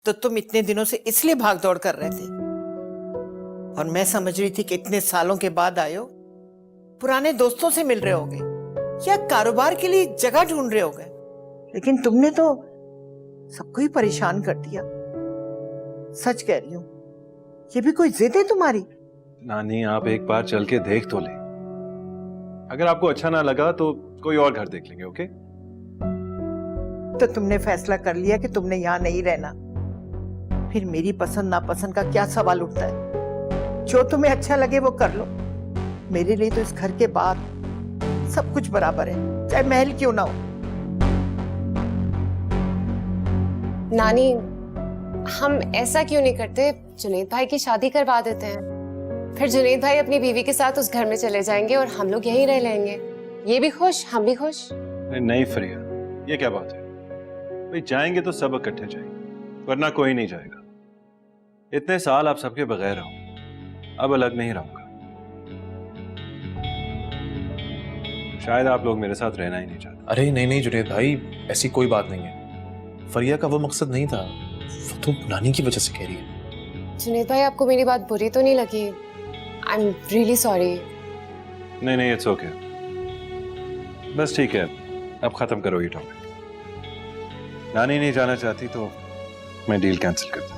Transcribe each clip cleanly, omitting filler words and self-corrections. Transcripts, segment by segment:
तो तुम इतने दिनों से इसलिए भाग दौड़ कर रहे थे, और मैं समझ रही थी कि इतने सालों के बाद आए हो, पुराने दोस्तों से मिल रहे होगे या कारोबार के लिए जगह ढूंढ रहे होगे, लेकिन तुमने तो सबको ही परेशान कर दिया। सच कह रही हूँ, ये भी कोई जिद है तुम्हारी? नानी, आप एक बार चल के देख तो ले। अगर आपको अच्छा ना लगा तो कोई और घर देख लेंगे। ओके? तो तुमने फैसला कर लिया कि तुमने यहाँ नहीं रहना, फिर मेरी पसंद नापसंद का क्या सवाल उठता है? जो तुम्हें अच्छा लगे वो कर लो। मेरे लिए तो इस घर के बाद सब कुछ बराबर है, चाहे महल क्यों ना हो। नानी, हम ऐसा क्यों नहीं करते, जुनैद भाई की शादी करवा देते हैं, फिर जुनैद भाई अपनी बीवी के साथ उस घर में चले जाएंगे और हम लोग यहीं रह लेंगे। ये भी खुश, हम भी खुश। नहीं फरिया, ये क्या बात है? भाई जाएंगे तो सब इकट्ठे जाएंगे, वरना कोई नहीं जाएगा। इतने साल आप सबके बगैर रहो, अब अलग नहीं रहूंगा। शायद आप लोग मेरे साथ रहना ही नहीं चाहते। अरे नहीं नहीं जुनैद भाई, ऐसी कोई बात नहीं है। फरिया का वो मकसद नहीं था, वो तो नानी की वजह से कह रही है। जुनैद भाई, आपको मेरी बात बुरी तो नहीं लगी? I am really sorry. नहीं नहीं, इट्स ओके। बस ठीक है, अब खत्म करो ये टॉपिक। नानी नहीं जाना चाहती तो मैं डील कैंसिल कर देता हूँ।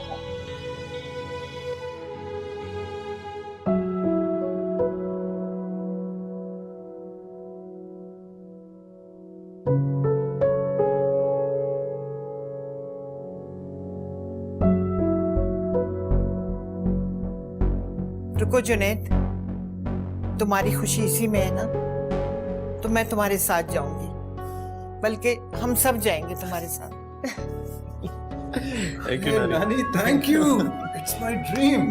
रुको जुनैद, तुम्हारी खुशी इसी में है ना, तो मैं तुम्हारे साथ जाऊंगी, बल्कि हम सब जाएंगे तुम्हारे साथ। थैंक यू नानी, thank you, it's my dream.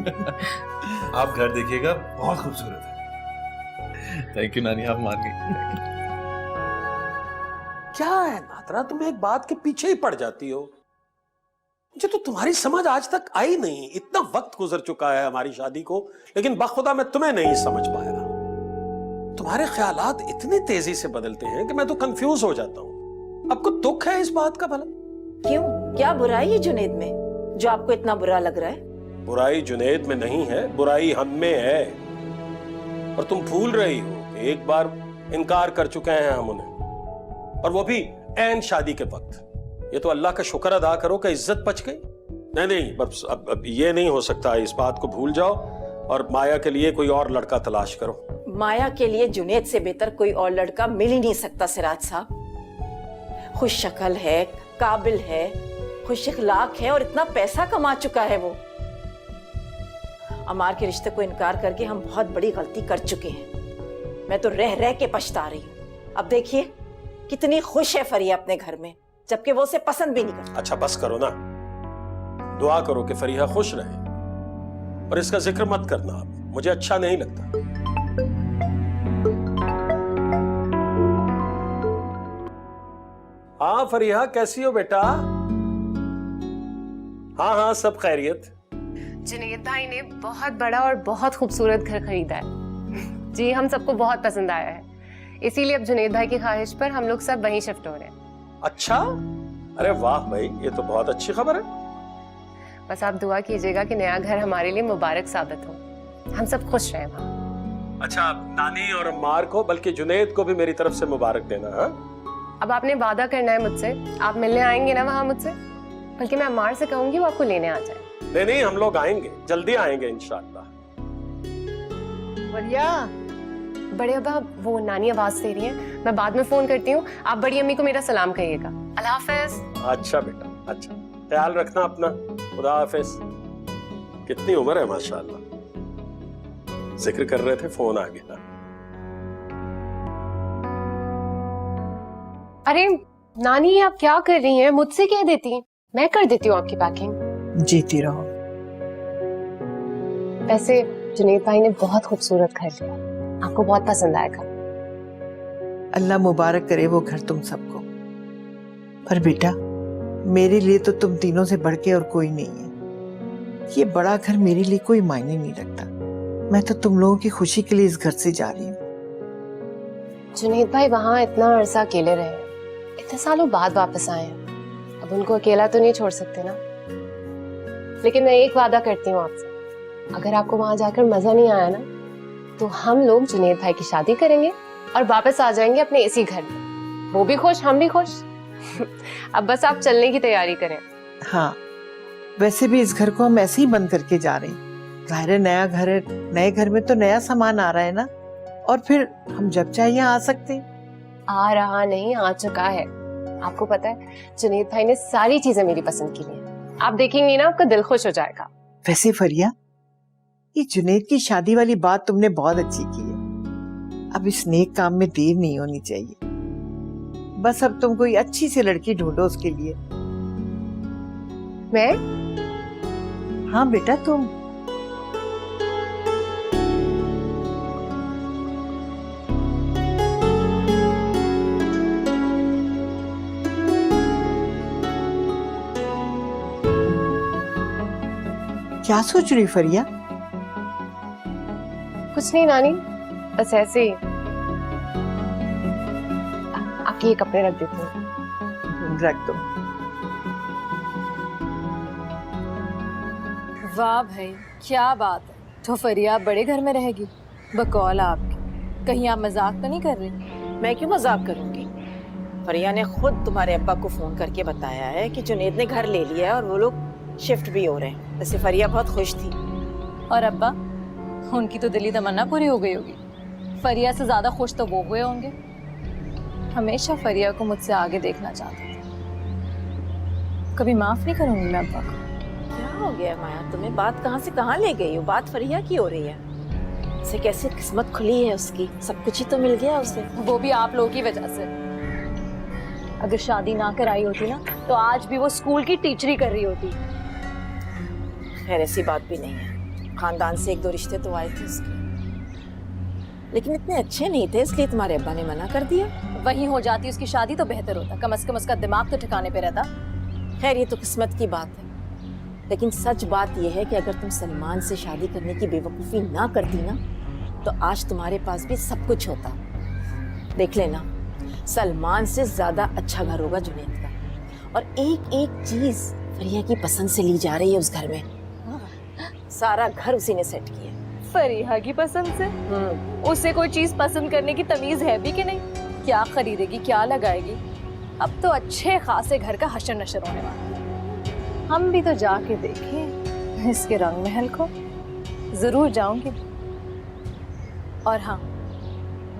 आप घर देखिएगा, बहुत खूबसूरत है। थैंक यू नानी, आप मान गई। क्या है नादरा, तुम एक बात के पीछे ही पड़ जाती हो। मुझे तो तुम्हारी समझ आज तक आई नहीं। इतना वक्त गुजर चुका है हमारी शादी को, लेकिन बखुदा मैं तुम्हें नहीं समझ पाया। तुम्हारे ख्यालात इतनी तेजी से बदलते हैं कि मैं तो कंफ्यूज हो जाता हूँ। आपको दुख है इस बात का भला? क्यों, क्या बुराई है जुनैद में जो आपको इतना बुरा लग रहा है? बुराई जुनैद में नहीं है, बुराई हम में है। और तुम भूल रही हो कि एक बार इनकार कर चुके हैं हम उन्हें, और वो भी ऐन शादी के वक्त। ये तो अल्लाह का शुक्र अदा करो कि इज्जत बच गई। नहीं नहीं, बस अब ये नहीं हो सकता। इस बात को भूल जाओ और माया के लिए कोई और लड़का तलाश करो। माया के लिए जुनैद से बेहतर कोई और लड़का मिल ही नहीं सकता सिराज साहब। खुश शक्ल है, काबिल है, खुश इखलाक है और इतना पैसा कमा चुका है वो। अमार के रिश्ते को इनकार करके हम बहुत बड़ी गलती कर चुके हैं। मैं तो रह रह के पछता रही हूँ। अब देखिए कितनी खुश है फरिया अपने घर में, जबकि वो उसे पसंद भी नहीं करता। अच्छा बस करो ना, दुआ करो कि फरीहा खुश रहे, और इसका जिक्र मत करना आप, मुझे अच्छा नहीं लगता। हाँ फरीहा, कैसी हो बेटा? हाँ हाँ, सब खैरियत। जुनैद भाई ने बहुत बड़ा और बहुत खूबसूरत घर खरीदा है। जी, हम सबको बहुत पसंद आया है, इसीलिए अब जुनैद भाई की ख्वाहिश पर हम लोग सब वहीं शिफ्ट हो रहे हैं। अच्छा, अरे वाह भाई, ये तो बहुत अच्छी खबर है। बस आप दुआ कीजिएगा कि नया घर हमारे लिए मुबारक साबित हो, हम सब खुश रहें वहाँ। अच्छा, नानी और अम्मार को, बल्कि जुनैद को भी मेरी तरफ से मुबारक देना। हाँ, अब आपने वादा करना है मुझसे, आप मिलने आएंगे ना वहाँ मुझसे? बल्कि मैं अम्मार से कहूंगी वो आपको लेने आ जाए। नहीं नहीं, हम लोग आएंगे, जल्दी आएंगे इंशाअल्लाह। बढ़िया। बड़े अब्बा, वो नानी आवाज दे रही है, मैं बाद में फोन करती हूँ। आप बड़ी अम्मी को मेरा सलाम कहिएगा। अल्लाह हाफिज। अच्छा बेटा, अच्छा, ख्याल रखना अपना। खुदा हाफिज। कितनी उम्र है माशाअल्लाह। जिक्र कर रहे थे, फोन आ गया। अरे नानी, आप क्या कर रही हैं? मुझसे कह देती, मैं कर देती हूँ आपकी पैकिंग। जीती रहो। वैसे जुनैद भाई ने बहुत खूबसूरत घर लिया, आपको बहुत पसंद आएगा। अल्लाह मुबारक करे वो घर तुम सबको। पर बेटा, मेरे लिए तो तुम तीनों से बढ़ के और कोई नहीं है। ये बड़ा घर मेरे लिए कोई मायने नहीं रखता। मैं तो तुम लोगों की खुशी के लिए इस घर से जा रही हूँ। जुनैद भाई वहाँ इतना अरसा अकेले रहे, इतने सालों बाद वापस आए हैं, अब उनको अकेला तो नहीं छोड़ सकते ना। लेकिन मैं एक वादा करती हूँ आपसे, अगर आपको वहां जाकर मजा नहीं आया ना, तो हम लोग जुनेद भाई की शादी करेंगे और वापस आ जाएंगे अपने इसी घर में। वो भी खुश, हम भी खुश। अब बस आप चलने की तैयारी करें। हाँ, वैसे भी इस घर को हम ऐसे ही बंद करके जा रहे हैं। जाहिर है नया घर है, नए घर में तो नया सामान आ रहा है ना, और फिर हम जब चाहे यहाँ आ सकते हैं। आ रहा नहीं, आ चुका है। आपको पता है जुनेद भाई ने सारी चीजें मेरी पसंद की हैं। आप देखेंगे ना, आपका दिल खुश हो जाएगा। वैसे फरिया, ये जुनेद की शादी वाली बात तुमने बहुत अच्छी की है। अब इस नेक काम में देर नहीं होनी चाहिए। बस अब तुम कोई अच्छी सी लड़की ढूंढो उसके लिए। मैं? हाँ बेटा, तुम। क्या सोच रही फरिया? कुछ नहीं नानी, बस ऐसे ही। आपके ये कपड़े रख देती हूँ। रख दो। वाह भाई, क्या बात है। तो फरिया बड़े घर में रहेगी, बकौल आपकी। कहीं आप मजाक तो नहीं कर रही? मैं क्यों मजाक करूंगी? फरिया ने खुद तुम्हारे अब्बा को फोन करके बताया है कि जुनेद ने घर ले लिया है और वो लोग शिफ्ट भी हो रहे हैं। वैसे फरिया बहुत खुश थी। और अब्बा, उनकी तो दिली तमन्ना पूरी हो गई होगी। फरिया से ज्यादा खुश तो वो हुए होंगे। हमेशा फरिया को मुझसे आगे देखना चाहते थे। कभी माफ नहीं करूंगी मैं अब्बा को। क्या हो गया माया, तुम्हें बात कहाँ से कहाँ ले गई हो? बात फरिया की हो रही है। उसे कैसे किस्मत खुली है उसकी, सब कुछ ही तो मिल गया उसे। वो भी आप लोगों की वजह से। अगर शादी ना कराई होती ना, तो आज भी वो स्कूल की टीचरी कर रही होती। खैर ऐसी बात भी नहीं है, खानदान से एक दो रिश्ते तो आए थे उसके, लेकिन इतने अच्छे नहीं थे, इसलिए तुम्हारे अब्बा ने मना कर दिया। वहीं हो जाती उसकी शादी तो बेहतर होता, कम से कम उसका दिमाग तो ठिकाने पे रहता। खैर ये तो किस्मत की बात है, लेकिन सच बात यह है कि अगर तुम सलमान से शादी करने की बेवकूफ़ी ना करती ना, तो आज तुम्हारे पास भी सब कुछ होता। देख लेना, सलमान से ज्यादा अच्छा घर होगा जुनेद का, और एक एक चीज फरिया की पसंद से ली जा रही है उस घर में। सारा घर उसी ने सेट किया। फरिया की पसंद से? उसे कोई चीज पसंद करने की तमीज है भी कि नहीं? क्या खरीदेगी, क्या लगाएगी? अब तो अच्छे खासे घर का हशर नशर होने वाला है। हम भी तो जाके देखें इसके रंग महल को। जरूर जाऊंगी। और हाँ,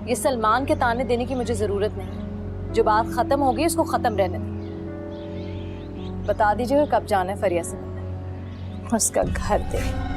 ये सलमान के ताने देने की मुझे जरूरत नहीं। जो बात खत्म हो गई उसको खत्म रहने दें। बता दीजिएगा कब जाना है फरिया से मिलने, उसका घर देख।